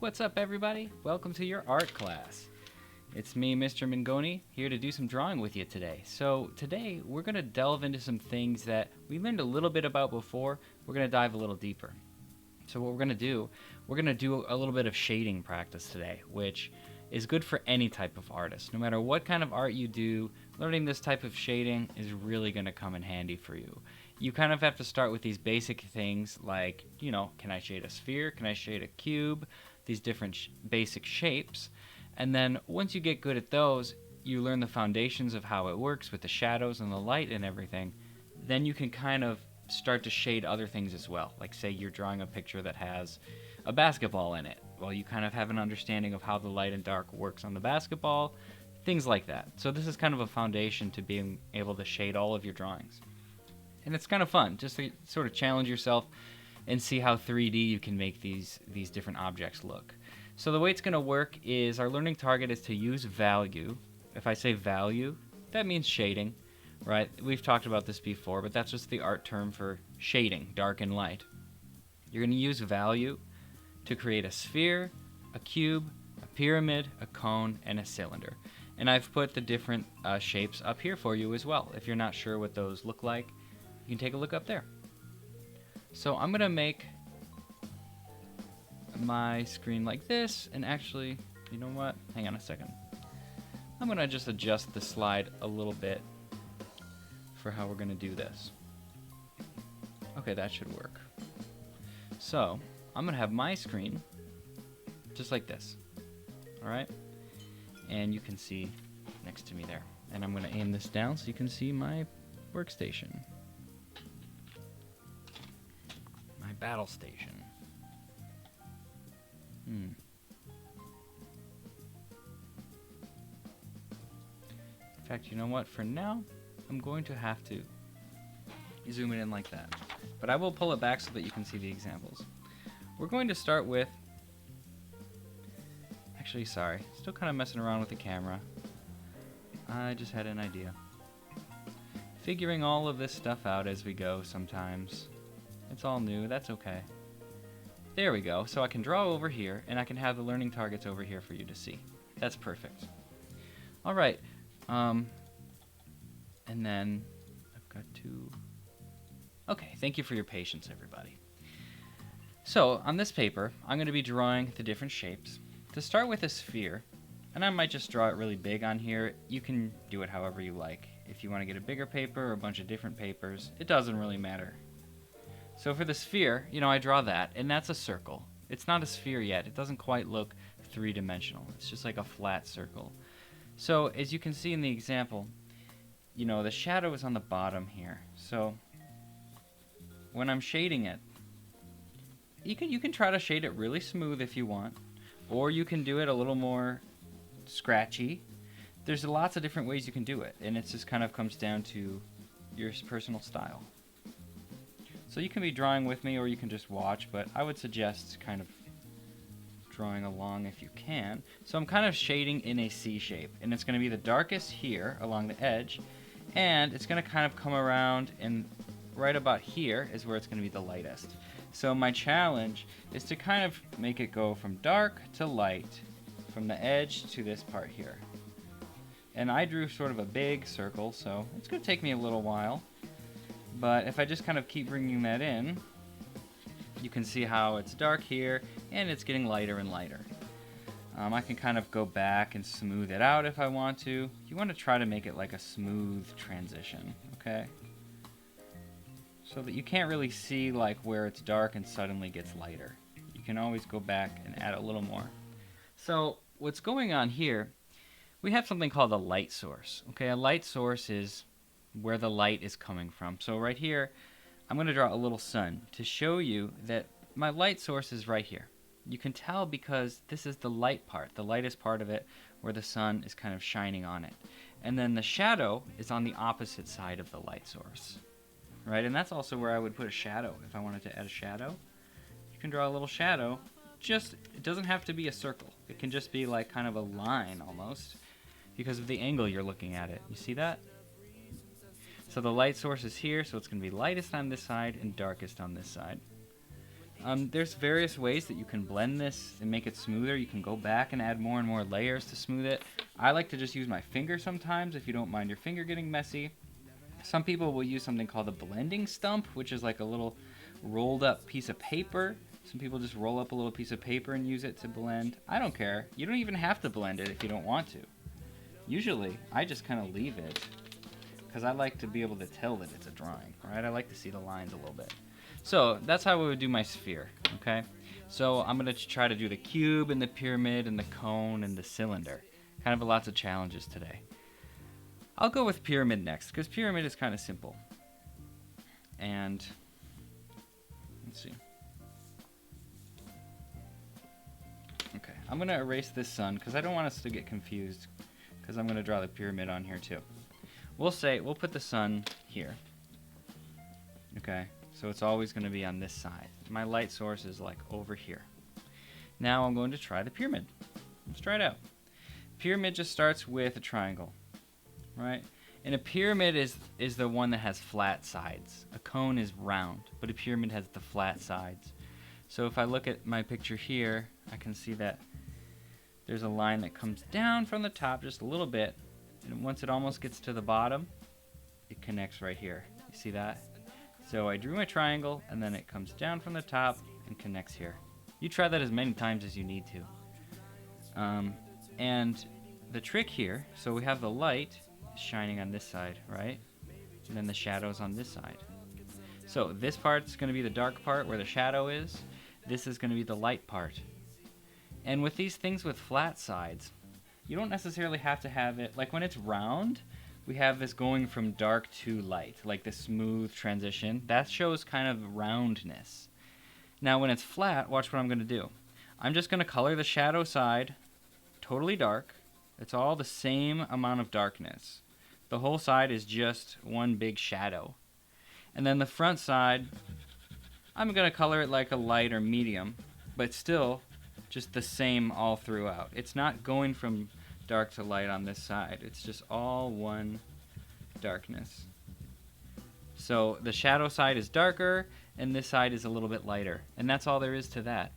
What's up, everybody? Welcome to your art class. It's me, Mr. Mangoni, here to do some drawing with you today. So today we're going to delve into some things that we learned a little bit about before. We're going to dive a little deeper. So what we're going to do a little bit of shading practice today, which is good for any type of artist. No matter what kind of art you do, learning this type of shading is really going to come in handy for you. You kind of have to start with these basic things like, can I shade a sphere? Can I shade a cube? These different basic shapes. And then once you get good at those, you learn the foundations of how it works with the shadows and the light and everything. Then you can kind of start to shade other things as well. Like say you're drawing a picture that has a basketball in it. Well, you kind of have an understanding of how the light and dark works on the basketball, things like that. So this is kind of a foundation to being able to shade all of your drawings. And it's kind of fun just to sort of challenge yourself and see how 3D you can make these different objects look. So the way it's going to work is our learning target is to use value. If I say value, that means shading, right? We've talked about this before, but that's just the art term for shading, dark and light. You're going to use value to create a sphere, a cube, a pyramid, a cone, and a cylinder. And I've put the different shapes up here for you as well. If you're not sure what those look like, you can take a look up there. So I'm going to make my screen like this, and actually, you know what? Hang on a second. I'm going to just adjust the slide a little bit for how we're going to do this. Okay, that should work. So I'm going to have my screen just like this. Alright? And you can see next to me there. And I'm going to aim this down so you can see my workstation. My battle station. In fact, you know what? For now, I'm going to have to zoom it in like that. But I will pull it back so that you can see the examples. We're going to start with... Actually, sorry. Still kind of messing around with the camera. I just had an idea. Figuring all of this stuff out as we go sometimes. It's all new. That's okay. There we go. So I can draw over here, and I can have the learning targets over here for you to see. That's perfect. All right. And then I've got to... Okay, thank you for your patience, everybody. So on this paper, I'm going to be drawing the different shapes. To start with a sphere, and I might just draw it really big on here. You can do it however you like. If you want to get a bigger paper or a bunch of different papers, it doesn't really matter. So for the sphere, I draw that, and that's a circle. It's not a sphere yet. It doesn't quite look three-dimensional. It's just like a flat circle. So as you can see in the example, the shadow is on the bottom here. So when I'm shading it, you can try to shade it really smooth if you want, or you can do it a little more scratchy. There's lots of different ways you can do it, and it just kind of comes down to your personal style. So you can be drawing with me, or you can just watch, but I would suggest kind of drawing along if you can. So I'm kind of shading in a C shape, and it's going to be the darkest here along the edge, and it's going to kind of come around, and right about here is where it's going to be the lightest. So my challenge is to kind of make it go from dark to light, from the edge to this part here. And I drew sort of a big circle, so it's going to take me a little while. But if I just kind of keep bringing that in, you can see how it's dark here, and it's getting lighter and lighter. I can kind of go back and smooth it out if I want to. You want to try to make it like a smooth transition, okay? So that you can't really see like where it's dark and suddenly gets lighter. You can always go back and add a little more. So what's going on here, we have something called a light source. Okay, a light source is where the light is coming from. So right here, I'm going to draw a little sun to show you that my light source is right here. You can tell because this is the light part, the lightest part of it, where the sun is kind of shining on it. And then the shadow is on the opposite side of the light source. Right, and that's also where I would put a shadow. If I wanted to add a shadow, you can draw a little shadow. It doesn't have to be a circle. It can just be like kind of a line almost, because of the angle you're looking at it. You see that? So the light source is here, so it's going to be lightest on this side and darkest on this side. There's various ways that you can blend this and make it smoother. You can go back and add more and more layers to smooth it. I like to just use my finger sometimes if you don't mind your finger getting messy. Some people will use something called a blending stump, which is like a little rolled up piece of paper. Some people just roll up a little piece of paper and use it to blend. I don't care. You don't even have to blend it if you don't want to. Usually, I just kind of leave it because I like to be able to tell that it's a drawing, right? I like to see the lines a little bit. So that's how we would do my sphere, okay? So I'm going to try to do the cube and the pyramid and the cone and the cylinder. Kind of lots of challenges today. I'll go with pyramid next because pyramid is kind of simple. And let's see. Okay, I'm going to erase this sun because I don't want us to get confused because I'm going to draw the pyramid on here too. We'll put the sun here. Okay, so it's always going to be on this side. My light source is like over here. Now I'm going to try the pyramid. Let's try it out. Pyramid just starts with a triangle, right? And a pyramid is the one that has flat sides. A cone is round, but a pyramid has the flat sides. So if I look at my picture here, I can see that there's a line that comes down from the top just a little bit, and once it almost gets to the bottom, it connects right here. You see that? So I drew my triangle, and then it comes down from the top and connects here. You try that as many times as you need to. And the trick here, so we have the light shining on this side, right? And then the shadow's on this side. So this part's going to be the dark part where the shadow is. This is going to be the light part. And with these things with flat sides, you don't necessarily have to have it, like when it's round, we have this going from dark to light, like the smooth transition. That shows kind of roundness. Now when it's flat, watch what I'm going to do. I'm just going to color the shadow side totally dark. It's all the same amount of darkness. The whole side is just one big shadow. And then the front side, I'm going to color it like a light or medium, but still just the same all throughout. It's not going from dark to light on this side. It's just all one darkness. So the shadow side is darker, and this side is a little bit lighter. And that's all there is to that.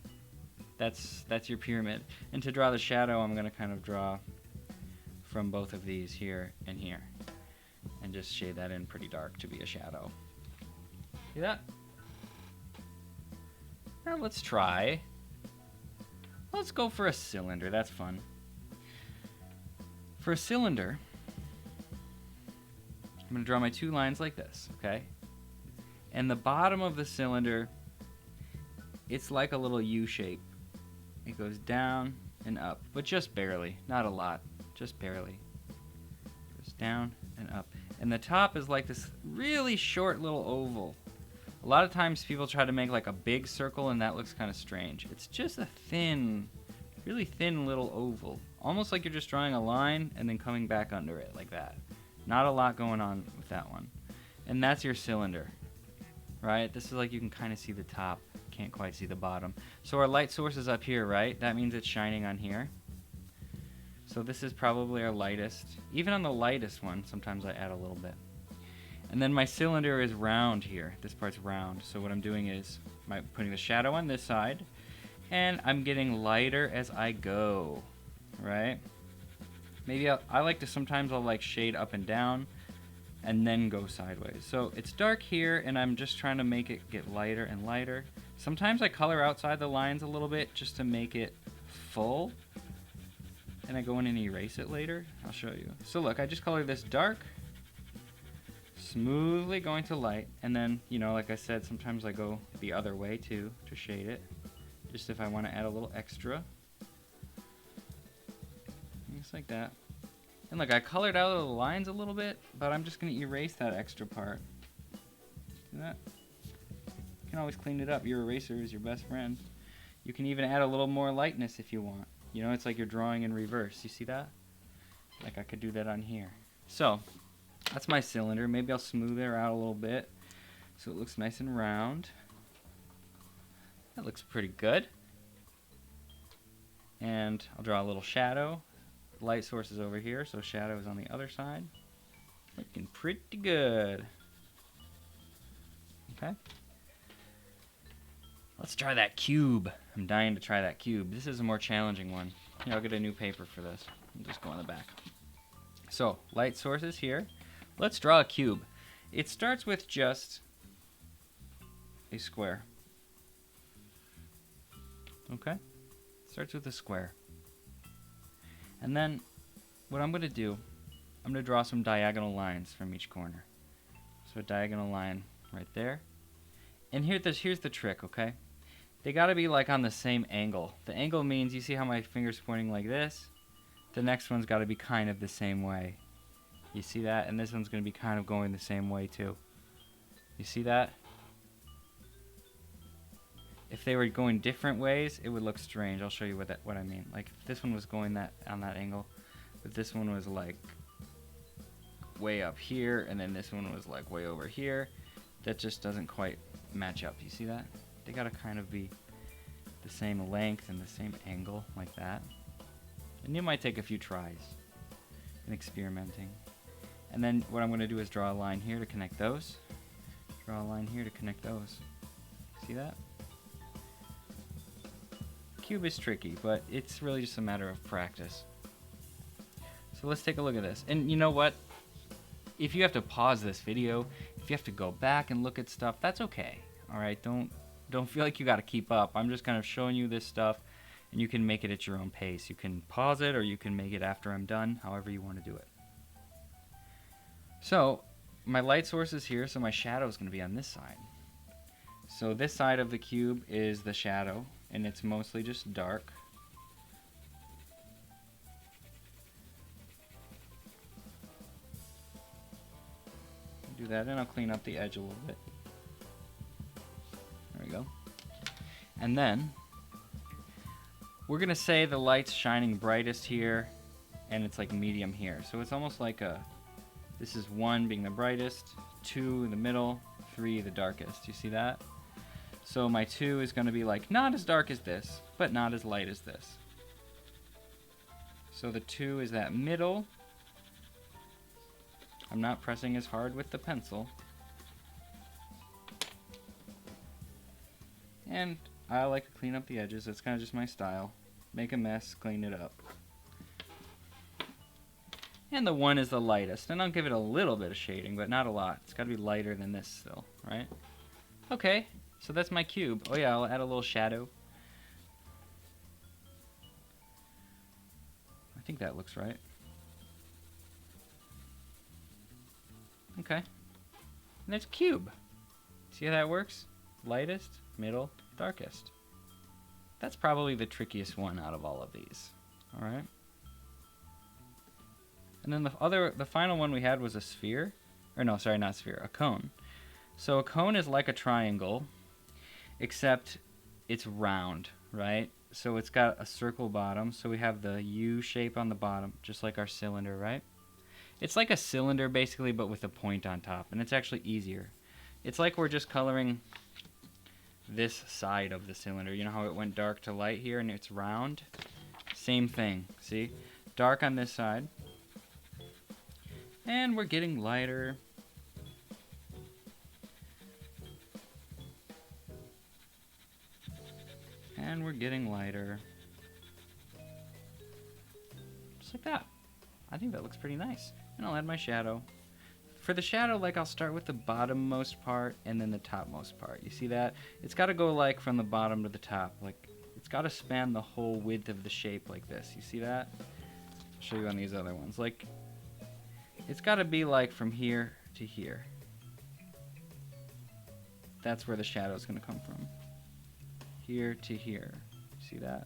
That's your pyramid. And to draw the shadow, I'm going to kind of draw from both of these here and here. And just shade that in pretty dark to be a shadow. See that? Now let's try. Let's go for a cylinder. That's fun. For a cylinder, I'm going to draw my two lines like this, okay? And the bottom of the cylinder, it's like a little U shape. It goes down and up, but just barely. Not a lot, just barely. Goes down and up. And the top is like this really short little oval. A lot of times people try to make like a big circle and that looks kind of strange. It's just a thin, really thin little oval. Almost like you're just drawing a line and then coming back under it like that. Not a lot going on with that one. And that's your cylinder, right? This is like you can kind of see the top. Can't quite see the bottom. So our light source is up here, right? That means it's shining on here. So this is probably our lightest. Even on the lightest one, sometimes I add a little bit. And then my cylinder is round here. This part's round. So what I'm doing is I'm putting the shadow on this side, and I'm getting lighter as I go, right? Maybe I like to sometimes I'll like shade up and down and then go sideways. So it's dark here, and I'm just trying to make it get lighter and lighter. Sometimes I color outside the lines a little bit just to make it full. And I go in and erase it later. I'll show you. So look, I just colored this dark, smoothly going to light, and then, you know, like I said, sometimes I go the other way too to shade it, just if I want to add a little extra. Just like that. And look, I colored out of the lines a little bit, but I'm just going to erase that extra part. See that? You can always clean it up. Your eraser is your best friend. You can even add a little more lightness if you want. You know, it's like you're drawing in reverse. You see that? Like I could do that on here. So, that's my cylinder. Maybe I'll smooth it out a little bit so it looks nice and round. That looks pretty good. And I'll draw a little shadow. Light source is over here, so shadow is on the other side. Looking pretty good. Okay. Let's try that cube. I'm dying to try that cube. This is a more challenging one. Here, I'll get a new paper for this. I'll just go on the back. So, light sources here. Let's draw a cube. It starts with just a square. Okay? Starts with a square. And then, what I'm going to do, I'm going to draw some diagonal lines from each corner. So a diagonal line right there. And here's the trick, okay? They got to be like on the same angle. The angle means, you see how my finger's pointing like this? The next one's got to be kind of the same way. You see that? And this one's going to be kind of going the same way too. You see that? If they were going different ways, it would look strange. I'll show you what I mean. Like if this one was going on that angle, but this one was like way up here, and then this one was like way over here. That just doesn't quite match up. You see that? They gotta kind of be the same length and the same angle like that. And you might take a few tries in experimenting. And then what I'm gonna do is draw a line here to connect those. Draw a line here to connect those. See that? Cube is tricky, but it's really just a matter of practice. So let's take a look at this. And you know what? If you have to pause this video, if you have to go back and look at stuff, that's okay. All right, don't feel like you got to keep up. I'm just kind of showing you this stuff, and you can make it at your own pace. You can pause it, or you can make it after I'm done, however you want to do it. So my light source is here, so my shadow is going to be on this side. So this side of the cube is the shadow, and it's mostly just dark. Do that, and I'll clean up the edge a little bit. There we go. And then we're gonna say the light's shining brightest here, and it's like medium here. So it's almost like this is 1 being the brightest, 2 in the middle, 3 the darkest. You see that? So my 2 is gonna be like not as dark as this, but not as light as this. So the 2 is that middle. I'm not pressing as hard with the pencil. And I like to clean up the edges. That's kind of just my style. Make a mess, clean it up. And the 1 is the lightest. And I'll give it a little bit of shading, but not a lot. It's got to be lighter than this still, right? Okay, so that's my cube. Oh yeah, I'll add a little shadow. I think that looks right. Okay, and there's a cube. See how that works? Lightest, middle, darkest. That's probably the trickiest one out of all of these. All right. And then the final one we had was a sphere, or no, sorry, not sphere, a cone. So a cone is like a triangle, except it's round, right? So it's got a circle bottom. So we have the U shape on the bottom, just like our cylinder, right? It's like a cylinder basically, but with a point on top, and it's actually easier. It's like we're just coloring this side of the cylinder. You know how it went dark to light here and it's round? Same thing, see? Dark on this side. And we're getting lighter. And we're getting lighter. Just like that. I think that looks pretty nice. And I'll add my shadow. For the shadow, like I'll start with the bottommost part and then the topmost part. You see that? It's got to go like from the bottom to the top. Like it's got to span the whole width of the shape like this. You see that? I'll show you on these other ones. Like it's got to be like from here to here. That's where the shadow is going to come from. Here to here. See that?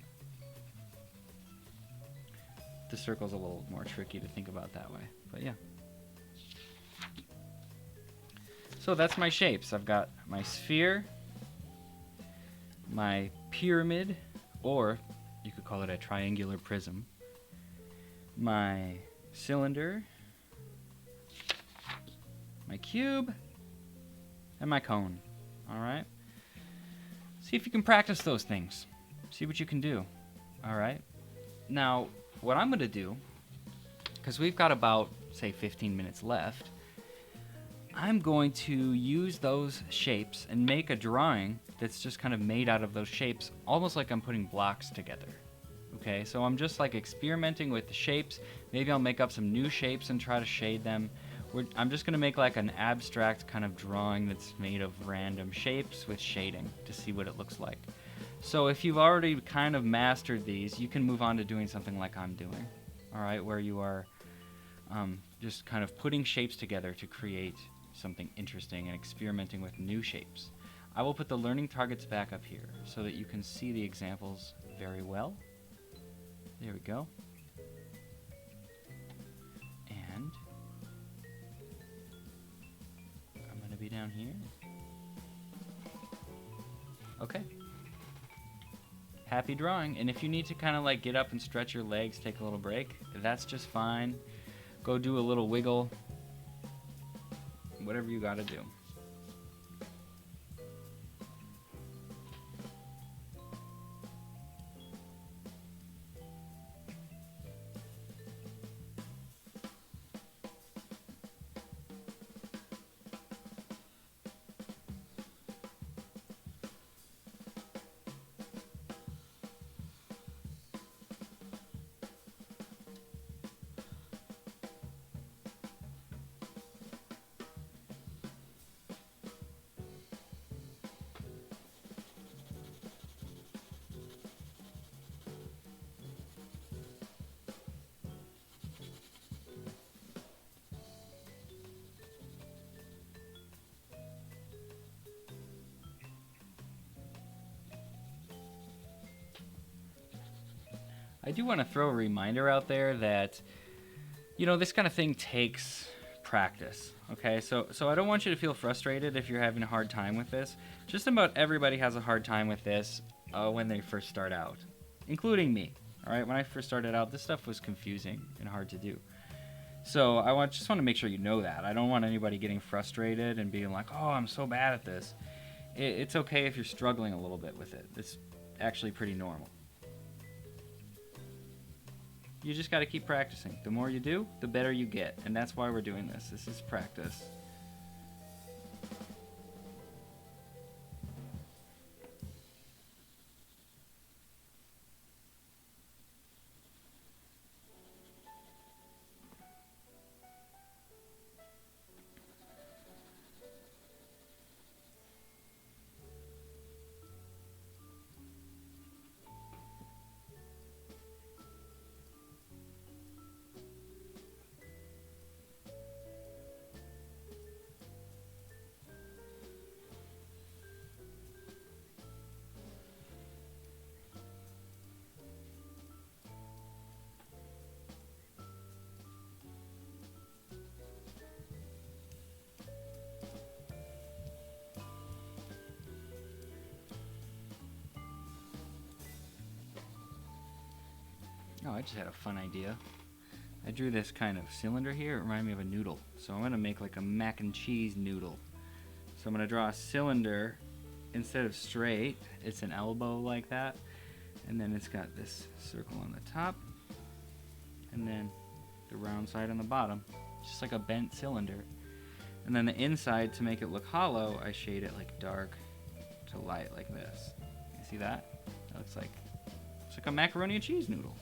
The circle's a little more tricky to think about that way, but yeah. So that's my shapes. I've got my sphere, my pyramid, or you could call it a triangular prism, my cylinder, my cube, and my cone. All right? See if you can practice those things. See what you can do. All right? Now, what I'm going to do, because we've got about, say, 15 minutes left, I'm going to use those shapes and make a drawing that's just kind of made out of those shapes, almost like I'm putting blocks together. Okay, so I'm just like experimenting with the shapes. Maybe I'll make up some new shapes and try to shade them. I'm just going to make like an abstract kind of drawing that's made of random shapes with shading to see what it looks like. So if you've already kind of mastered these, you can move on to doing something like I'm doing. All right, where you are just kind of putting shapes together to create something interesting and experimenting with new shapes. I will put the learning targets back up here so that you can see the examples very well. There we go. And I'm going to be down here. Okay. Happy drawing. And if you need to kind of like get up and stretch your legs, take a little break, that's just fine. Go do a little wiggle. Whatever you got to do. I do want to throw a reminder out there that, you know, this kind of thing takes practice, okay? So I don't want you to feel frustrated if you're having a hard time with this. Just about everybody has a hard time with this when they first start out, including me, all right? When I first started out, this stuff was confusing and hard to do. So just want to make sure you know that. I don't want anybody getting frustrated and being like, oh, I'm so bad at this. It's okay if you're struggling a little bit with it. It's actually pretty normal. You just got to keep practicing. The more you do, the better you get. And that's why we're doing this. This is practice. Oh, I just had a fun idea. I drew this kind of cylinder here. It reminded me of a noodle. So I'm going to make like a mac and cheese noodle. So I'm going to draw a cylinder. Instead of straight, it's an elbow like that. And then it's got this circle on the top. And then the round side on the bottom. Just like a bent cylinder. And then the inside, to make it look hollow, I shade it like dark to light like this. You see that? That looks like, it's like a macaroni and cheese noodle.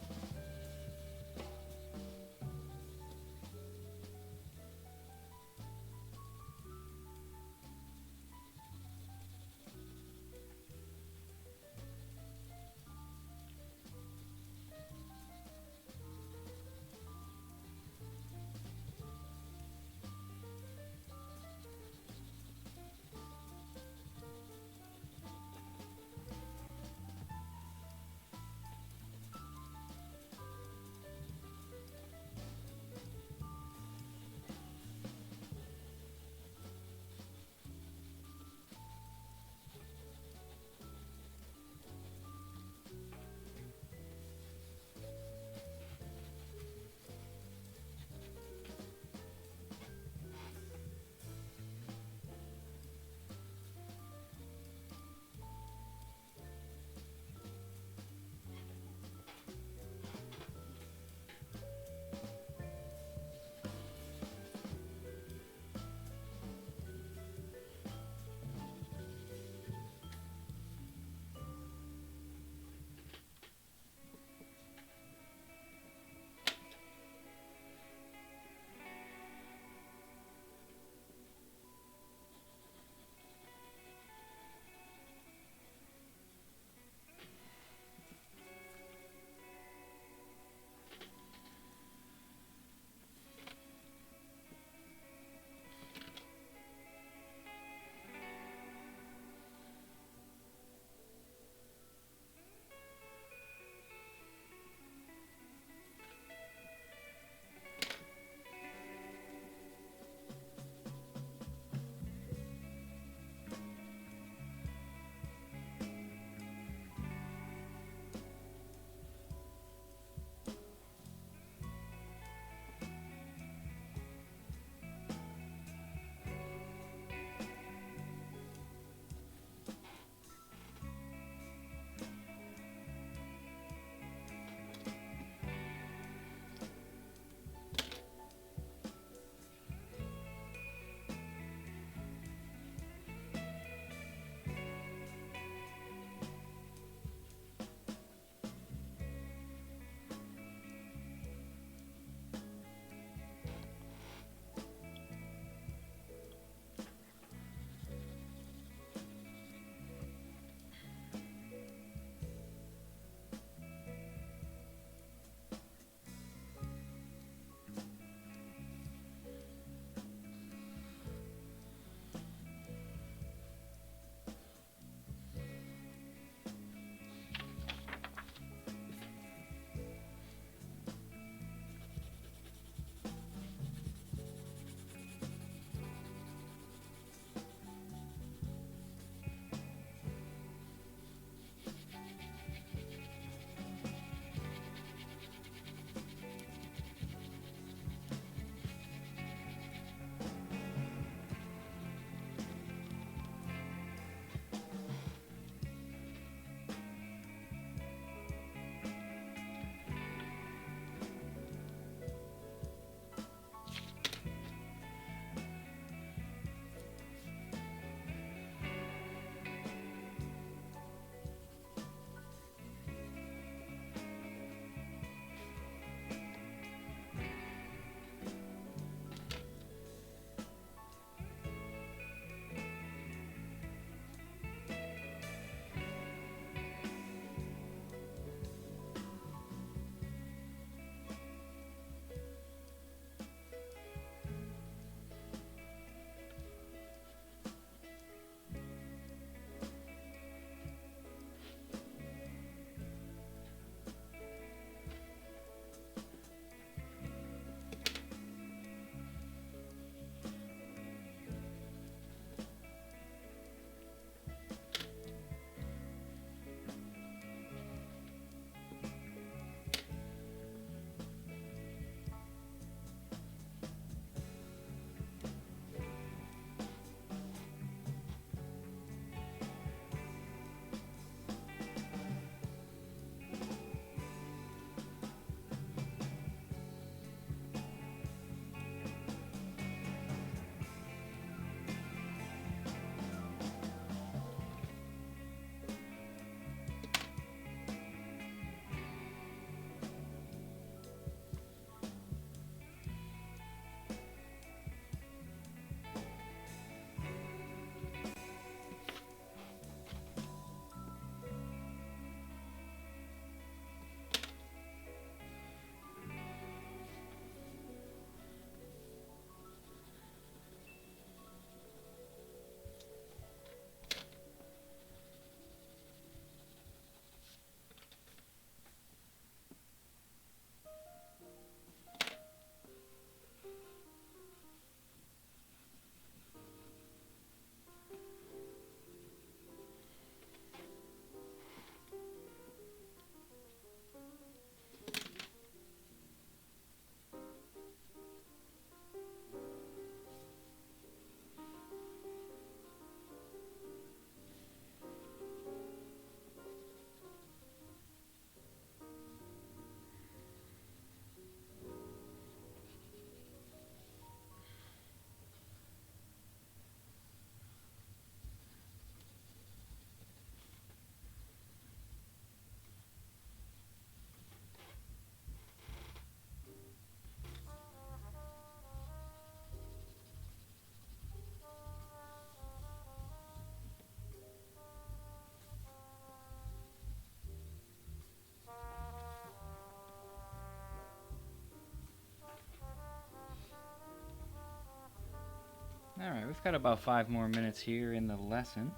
we've got about 5 more minutes here in the lesson.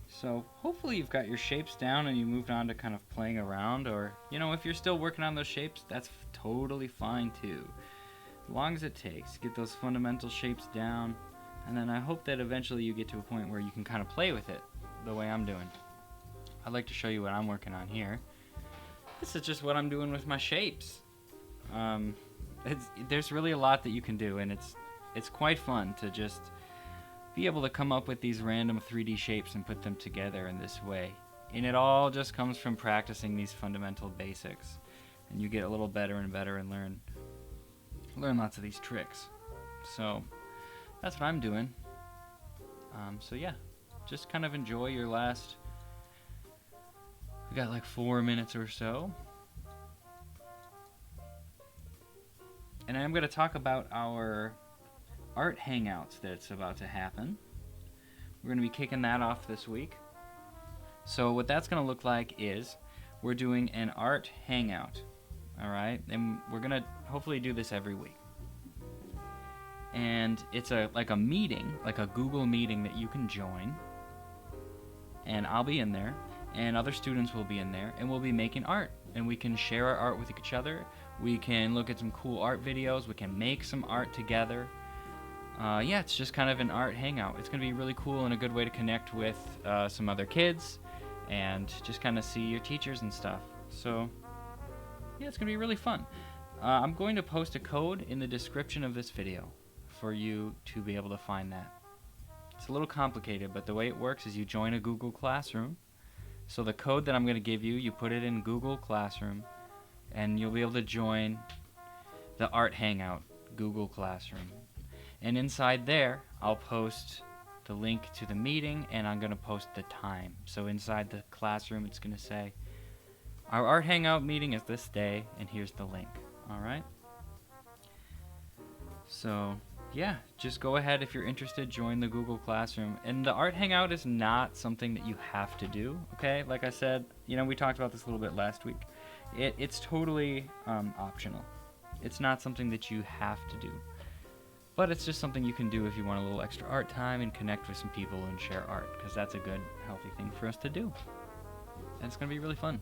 So hopefully you've got your shapes down and you moved on to kind of playing around, or, you know, if you're still working on those shapes, that's totally fine too. As long as it takes, get those fundamental shapes down, and then I hope that eventually you get to a point where you can kind of play with it the way I'm doing. I'd like to show you what I'm working on here. This is just what I'm doing with my shapes. There's really a lot that you can do, and it's quite fun to just be able to come up with these random 3D shapes and put them together in this way. And it all just comes from practicing these fundamental basics. And you get a little better and better and learn lots of these tricks. So that's what I'm doing. So yeah, just kind of enjoy your last, we got like 4 minutes or so. And I'm going to talk about our art hangouts that's about to happen. We're going to be kicking that off this week. So what that's going to look like is we're doing an art hangout. All right? And we're going to hopefully do this every week. And it's like a meeting, like a Google meeting that you can join. And I'll be in there, and other students will be in there, and we'll be making art. And we can share our art with each other. We can look at some cool art videos. We can make some art together. Yeah, it's just kind of an art hangout. It's going to be really cool and a good way to connect with some other kids and just kind of see your teachers and stuff. So, yeah, it's going to be really fun. I'm going to post a code in the description of this video for you to be able to find that. It's a little complicated, but the way it works is you join a Google Classroom. So the code that I'm going to give you, you put it in Google Classroom, and you'll be able to join the art hangout, Google Classroom. And inside there, I'll post the link to the meeting, and I'm going to post the time. So inside the classroom, it's going to say, our art hangout meeting is this day, and here's the link. All right? So, yeah, just go ahead if you're interested, join the Google Classroom. And the art hangout is not something that you have to do, okay? Like I said, you know, we talked about this a little bit last week. It's totally optional. It's not something that you have to do. But it's just something you can do if you want a little extra art time and connect with some people and share art, because that's a good, healthy thing for us to do. And it's going to be really fun.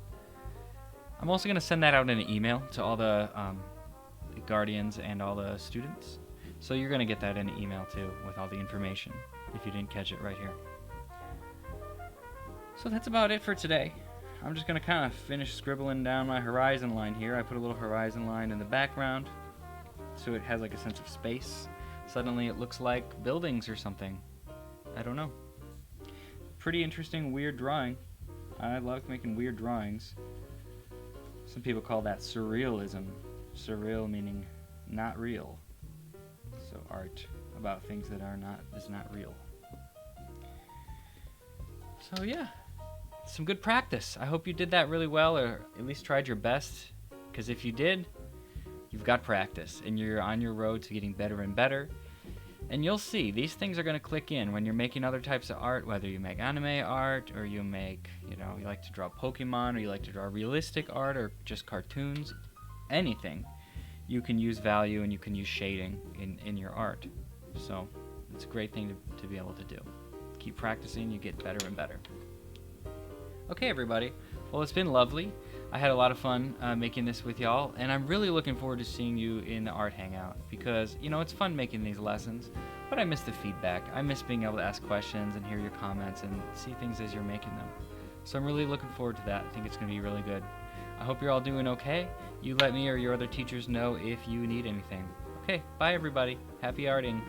I'm also going to send that out in an email to all the guardians and all the students. So you're going to get that in an email too, with all the information, if you didn't catch it right here. So that's about it for today. I'm just going to kind of finish scribbling down my horizon line here. I put a little horizon line in the background, so it has like a sense of space. Suddenly it looks like buildings or something. I don't know. Pretty interesting, weird drawing. I love making weird drawings. Some people call that surrealism. Surreal meaning not real. So art about things that is not real. So yeah, some good practice. I hope you did that really well, or at least tried your best. Because if you did, you've got practice, and you're on your road to getting better and better. And you'll see, these things are going to click in when you're making other types of art, whether you make anime art, or you make, you know, you like to draw Pokemon, or you like to draw realistic art, or just cartoons. Anything. You can use value and you can use shading in your art. So it's a great thing to be able to do. Keep practicing, you get better and better. Okay, everybody. Well, it's been lovely. I had a lot of fun making this with y'all, and I'm really looking forward to seeing you in the art hangout, because, you know, it's fun making these lessons, but I miss the feedback. I miss being able to ask questions and hear your comments and see things as you're making them. So I'm really looking forward to that. I think it's going to be really good. I hope you're all doing okay. You let me or your other teachers know if you need anything. Okay, bye everybody. Happy arting.